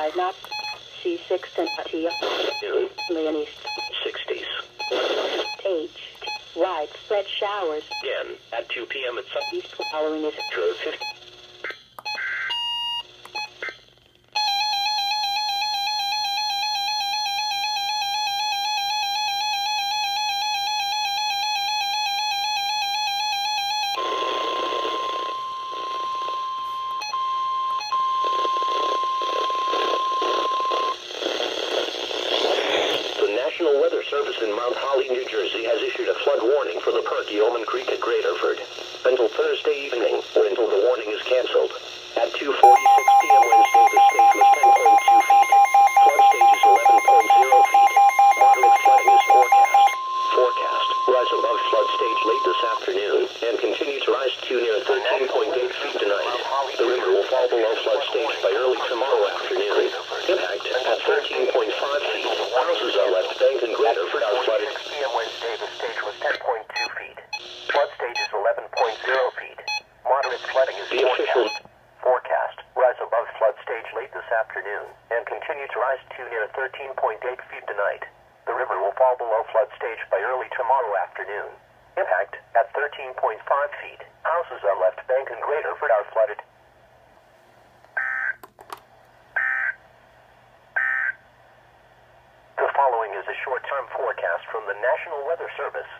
5 knots. C6 and T. Leon East. 60s. H. Widespread showers. Again, at 2 p.m. at East following is 50. National Weather Service in Mount Holly, New Jersey has issued a flood warning for the Perkiomen Creek at Great Erford until Thursday evening or until the warning is canceled. At 2:46 p.m. Wednesday, the stage was 10.2 feet. Flood stage is 11.0 feet. Moderate flooding is forecast. Rise above flood stage late this afternoon and continue to rise to near 13.8 feet tonight. The river will fall below flood stage by early tomorrow afternoon. Impact at 13.5 feet. Houses on Left Bank and Great Erford are flooded. 6 p.m. Wednesday, the stage was 10.2 feet. Flood stage is 11.0 feet. Moderate flooding is forecast. Rise above flood stage late this afternoon and continue to rise to near 13.8 feet tonight. The river will fall below flood stage by early tomorrow afternoon. Impact at 13.5 feet. Houses on Left Bank and Great Erford are flooded. The following is a short-term forecast from the National Weather Service.